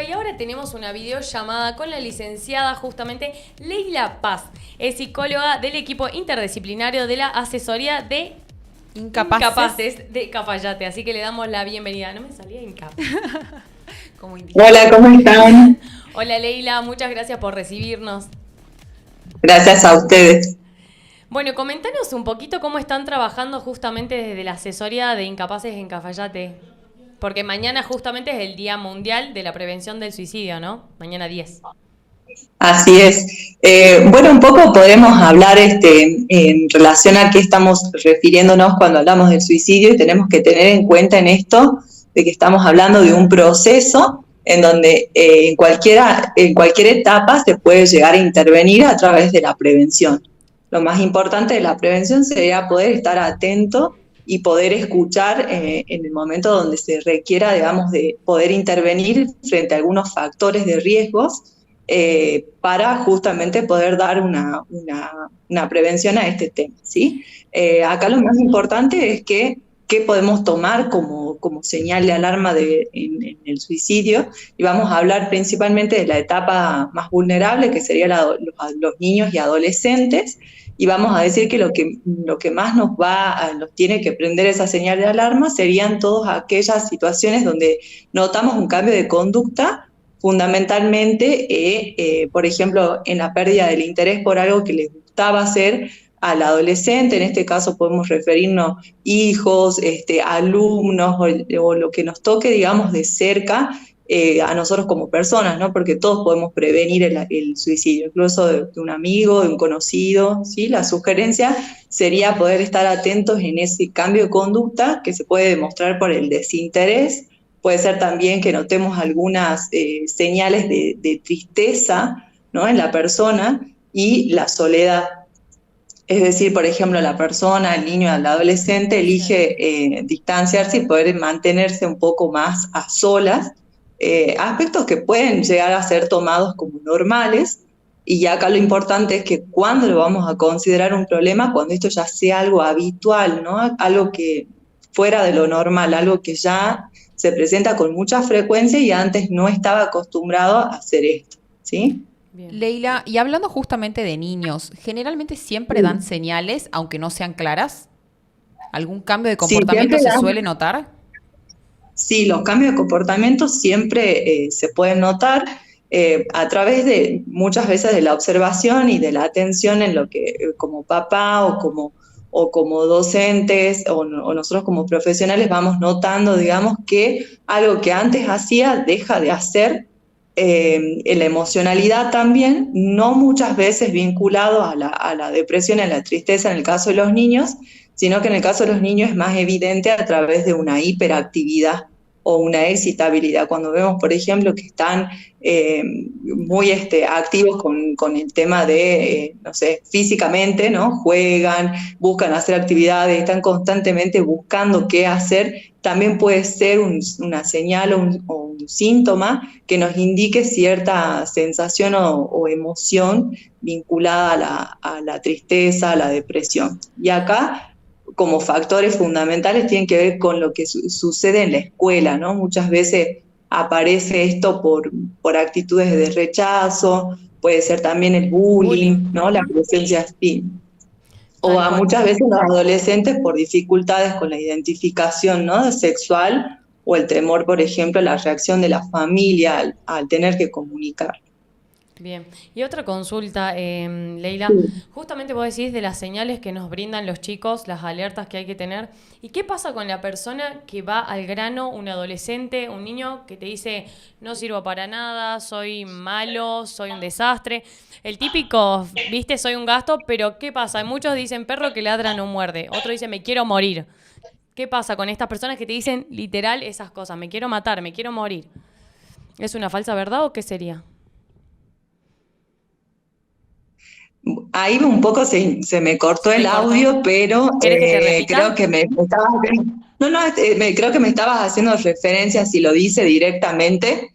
psicóloga y ahora tenemos una videollamada con la licenciada justamente Leila Paz. Es psicóloga del equipo interdisciplinario de la asesoría de incapaces de Cafayate. Así que le damos la bienvenida. No me salía incapaz. Hola, ¿cómo están? Hola Leila, muchas gracias por recibirnos. Gracias a ustedes. Bueno, comentanos un poquito cómo están trabajando justamente desde la asesoría de incapaces en Cafayate. Porque mañana justamente es el Día Mundial de la Prevención del Suicidio, ¿no? Mañana 10. Así es. Bueno, un poco podemos hablar en relación a qué estamos refiriéndonos cuando hablamos del suicidio y tenemos que tener en cuenta en esto de que estamos hablando de un proceso en donde en cualquier etapa se puede llegar a intervenir a través de la prevención. Lo más importante de la prevención sería poder estar atento y poder escuchar en el momento donde se requiera, digamos, de poder intervenir frente a algunos factores de riesgos para justamente poder dar una prevención a este tema, ¿sí? Acá lo más importante es que qué podemos tomar como señal de alarma en el suicidio, y vamos a hablar principalmente de la etapa más vulnerable, que sería los niños y adolescentes, y vamos a decir que lo que más nos tiene que prender esa señal de alarma serían todas aquellas situaciones donde notamos un cambio de conducta, fundamentalmente, por ejemplo, en la pérdida del interés por algo que les gustaba hacer al adolescente. En este caso podemos referirnos hijos, alumnos o lo que nos toque, digamos, de cerca a nosotros como personas, ¿no? Porque todos podemos prevenir el suicidio, incluso de un amigo, de un conocido, ¿sí? La sugerencia sería poder estar atentos en ese cambio de conducta que se puede demostrar por el desinterés. Puede ser también que notemos algunas señales de tristeza, ¿no?, en la persona, y la soledad. Es decir, por ejemplo, la persona, el niño, el adolescente elige distanciarse y poder mantenerse un poco más a solas, aspectos que pueden llegar a ser tomados como normales, y acá lo importante es que cuando lo vamos a considerar un problema, cuando esto ya sea algo habitual, ¿no?, algo que fuera de lo normal, algo que ya se presenta con mucha frecuencia y antes no estaba acostumbrado a hacer esto, ¿sí? Bien. Leila, y hablando justamente de niños, ¿generalmente siempre dan señales, aunque no sean claras? ¿Algún cambio de Sí, comportamiento se suele notar? Sí, los cambios de comportamiento siempre se pueden notar a través de muchas veces de la observación y de la atención en lo que como papá o como docentes o nosotros como profesionales vamos notando, digamos, que algo que antes hacía deja de hacer. En la emocionalidad también, no muchas veces vinculado a la depresión, a la tristeza en el caso de los niños, sino que en el caso de los niños es más evidente a través de una hiperactividad o una excitabilidad. Cuando vemos, por ejemplo, que están muy activos con el tema de, no sé, físicamente, ¿no? Juegan, buscan hacer actividades, están constantemente buscando qué hacer, también puede ser una señal o un síntoma que nos indique cierta sensación o emoción vinculada a la tristeza, a la depresión. Y acá, como factores fundamentales, tienen que ver con lo que sucede en la escuela, ¿no? Muchas veces aparece esto por actitudes de rechazo, puede ser también el bullying, ¿no? La presencia así. O a muchas veces los adolescentes por dificultades con la identificación, ¿no?, sexual, o el temor, por ejemplo, la reacción de la familia al tener que comunicar. Bien, y otra consulta, Leila, justamente vos decís de las señales que nos brindan los chicos, las alertas que hay que tener, ¿y qué pasa con la persona que va al grano, un adolescente, un niño que te dice, no sirvo para nada, soy malo, soy un desastre? El típico, viste, soy un gasto, pero ¿qué pasa? Muchos dicen, perro que ladra no muerde, otro dice, me quiero morir. ¿Qué pasa con estas personas que te dicen literal esas cosas, me quiero matar, me quiero morir? ¿Es una falsa verdad o qué sería? Ahí un poco se me cortó el audio, pero ¿Querés que te repita? creo que me estabas... creo que me estabas haciendo referencia si lo dice directamente.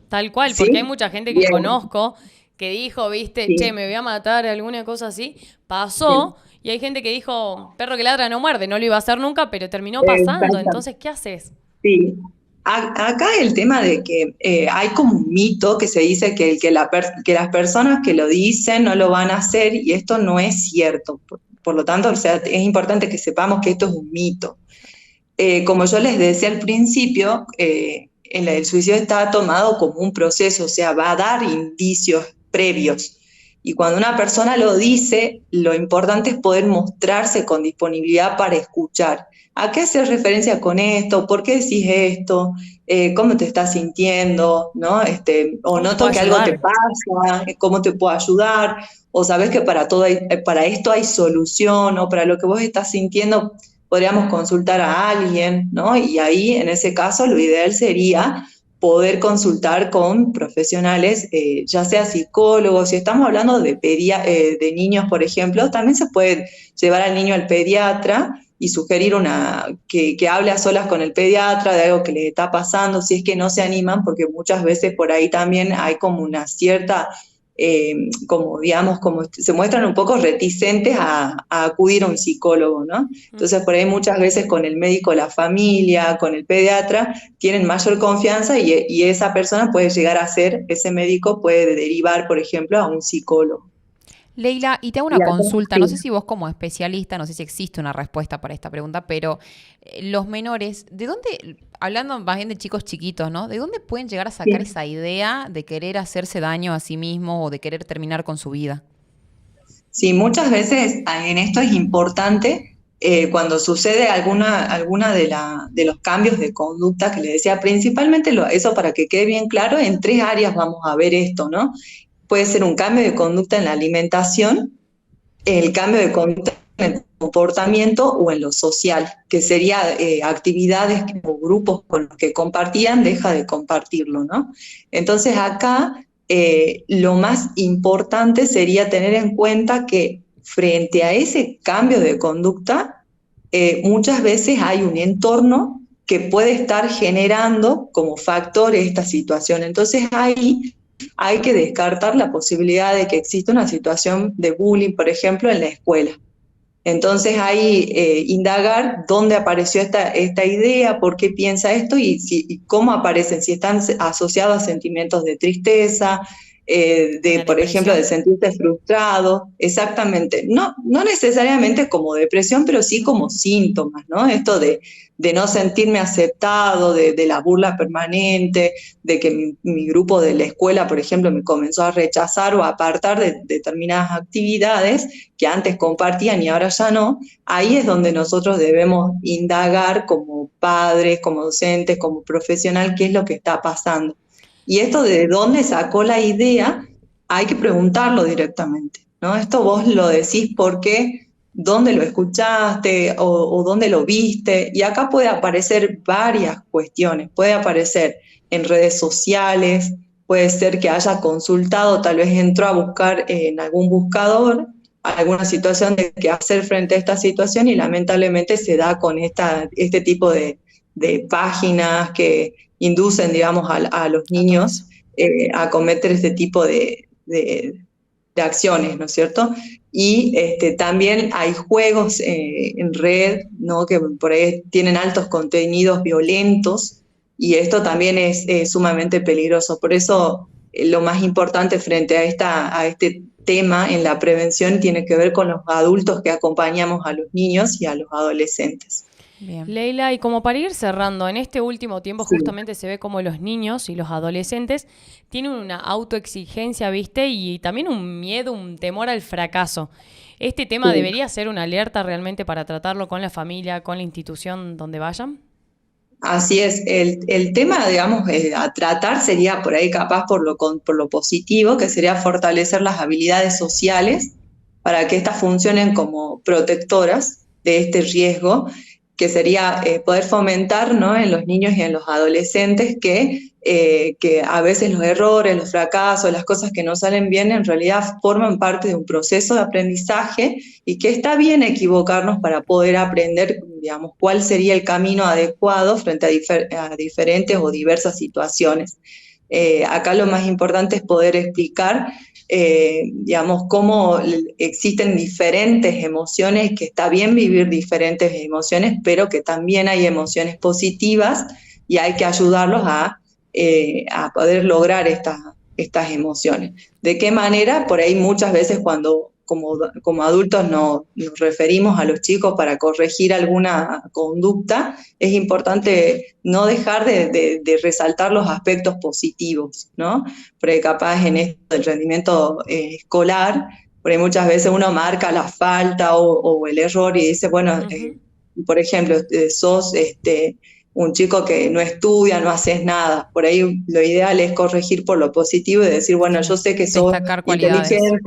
Tal cual, ¿Sí? porque hay mucha gente que Bien. conozco que dijo, viste, Sí. che, me voy a matar, alguna cosa así. Pasó, y hay gente que dijo, perro que ladra no muerde, no lo iba a hacer nunca, pero terminó pasando. Exacto. Entonces, ¿qué haces? Sí. Acá el tema de que hay como un mito que se dice que las personas que lo dicen no lo van a hacer, y esto no es cierto. Por lo tanto, o sea, es importante que sepamos que esto es un mito. Como yo les decía al principio, el suicidio está tomado como un proceso, o sea, va a dar indicios previos. Y cuando una persona lo dice, lo importante es poder mostrarse con disponibilidad para escuchar. ¿A qué haces referencia con esto? ¿Por qué decís esto? ¿Cómo te estás sintiendo? ¿No? O ¿Cómo te noto puedo que algo te ayudar? pasa, ¿cómo te puedo ayudar? O sabes que para esto hay solución, o para lo que vos estás sintiendo podríamos consultar a alguien, ¿no? Y ahí, en ese caso, lo ideal sería poder consultar con profesionales, ya sea psicólogos. Si estamos hablando de niños, por ejemplo, también se puede llevar al niño al pediatra y sugerir que hable a solas con el pediatra de algo que le está pasando, si es que no se animan, porque muchas veces por ahí también hay como una cierta, como digamos, como se muestran un poco reticentes a acudir a un psicólogo, ¿no? Entonces por ahí muchas veces con el médico, la familia, con el pediatra, tienen mayor confianza, y esa persona puede llegar a ser, ese médico puede derivar, por ejemplo, a un psicólogo. Leila, y te hago una Y acá, consulta, no sí. sé si vos como especialista, no sé si existe una respuesta para esta pregunta, pero los menores, ¿de dónde, hablando más bien de chicos chiquitos, ¿no? ¿De dónde pueden llegar a sacar Sí. esa idea de querer hacerse daño a sí mismo o de querer terminar con su vida? Sí, muchas veces en esto es importante, cuando sucede alguna de los cambios de conducta que le decía, principalmente eso, para que quede bien claro, en 3 áreas vamos a ver esto, ¿no? Puede ser un cambio de conducta en la alimentación, el cambio de conducta en el comportamiento o en lo social, que sería actividades o grupos con los que compartían, deja de compartirlo, ¿no? Entonces acá lo más importante sería tener en cuenta que frente a ese cambio de conducta, muchas veces hay un entorno que puede estar generando como factor esta situación. Entonces ahí hay que descartar la posibilidad de que exista una situación de bullying, por ejemplo, en la escuela. Entonces ahí indagar dónde apareció esta idea, por qué piensa esto, y cómo aparecen, si están asociados a sentimientos de tristeza, Una por ejemplo, de depresión. sentirte frustrado, exactamente. No, no necesariamente como depresión, pero sí como síntomas, ¿no? Esto de no sentirme aceptado, de la burla permanente, de que mi grupo de la escuela, por ejemplo, me comenzó a rechazar o a apartar de determinadas actividades que antes compartían y ahora ya no. Ahí es donde nosotros debemos indagar como padres, como docentes, como profesional, qué es lo que está pasando. Y esto de dónde sacó la idea, hay que preguntarlo directamente, ¿no? Esto vos lo decís porque dónde lo escuchaste o dónde lo viste. Y acá puede aparecer varias cuestiones. Puede aparecer en redes sociales, puede ser que haya consultado, tal vez entró a buscar en algún buscador alguna situación de qué hacer frente a esta situación, y lamentablemente se da con este tipo de páginas que inducen, digamos, a los A todo eso. niños a cometer este tipo de acciones, ¿no es cierto? Y también hay juegos en red, ¿no? Que por ahí tienen altos contenidos violentos, y esto también es sumamente peligroso. Por eso lo más importante frente a este tema en la prevención tiene que ver con los adultos que acompañamos a los niños y a los adolescentes. Bien. Leila, y como para ir cerrando, en este último tiempo Sí, justamente se ve como los niños y los adolescentes tienen una autoexigencia, ¿viste? Y también un miedo, un temor al fracaso. ¿Este tema sí. debería ser una alerta realmente para tratarlo con la familia, con la institución donde vayan? Así es, el tema, digamos, a tratar sería por ahí capaz por lo positivo, que sería fortalecer las habilidades sociales para que éstas funcionen como protectoras de este riesgo, que sería poder fomentar, ¿no? En los niños y en los adolescentes que a veces los errores, los fracasos, las cosas que no salen bien, en realidad forman parte de un proceso de aprendizaje, y que está bien equivocarnos para poder aprender, digamos, cuál sería el camino adecuado frente a diferentes o diversas situaciones. Acá lo más importante es poder explicar, digamos, cómo existen diferentes emociones, que está bien vivir diferentes emociones, pero que también hay emociones positivas, y hay que ayudarlos a poder lograr estas emociones. ¿De qué manera? Por ahí muchas veces cuando como adultos nos referimos a los chicos para corregir alguna conducta, es importante no dejar de resaltar los aspectos positivos, ¿no? Porque capaz en esto del rendimiento escolar, por ahí muchas veces uno marca la falta o el error y dice, bueno, por ejemplo, sos un chico que no estudia, no haces nada. Por ahí lo ideal es corregir por lo positivo y decir, bueno, yo sé que sos inteligente.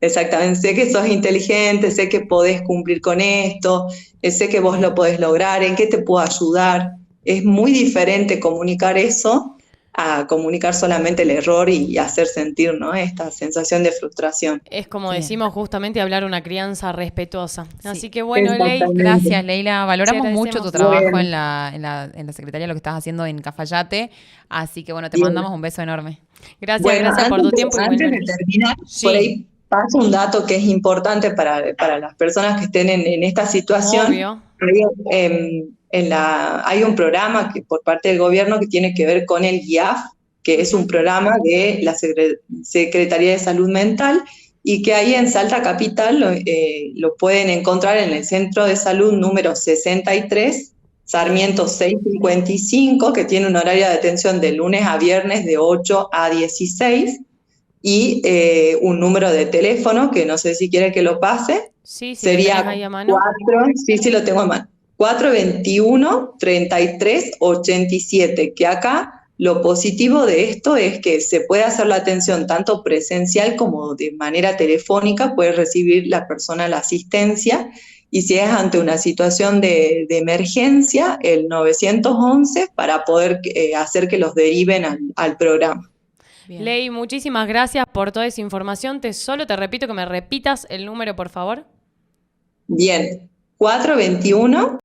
Exactamente, sé que sos inteligente, sé que podés cumplir con esto, sé que vos lo podés lograr, ¿en qué te puedo ayudar? Es muy diferente comunicar eso a comunicar solamente el error y hacer sentir, ¿no?, esta sensación de frustración. Es como decimos justamente, hablar una crianza respetuosa. Sí. Así que bueno, gracias, Leila. Valoramos mucho tu trabajo bueno. en la Secretaría, lo que estás haciendo en Cafayate. Así que bueno, te mandamos un beso enorme. Gracias, bueno, gracias por tu tiempo. Antes de terminar, por ahí paso un dato que es importante para las personas que estén en esta situación. Obvio. Hay un programa por parte del gobierno que tiene que ver con el GIAF, que es un programa de la Secretaría de Salud Mental, y que ahí en Salta Capital lo pueden encontrar en el Centro de Salud número 63, Sarmiento 655, que tiene un horario de atención de lunes a viernes de 8 a 16, y un número de teléfono, que no sé si quiere que lo pase. Sí, sería ahí a mano. sí, lo tengo a mano. 421-3387, que acá lo positivo de esto es que se puede hacer la atención tanto presencial como de manera telefónica, puede recibir la persona la asistencia, y si es ante una situación de emergencia, el 911 para poder hacer que los deriven al programa. Bien. Ley, muchísimas gracias por toda esa información. Solo te repito que me repitas el número, por favor. Bien, 421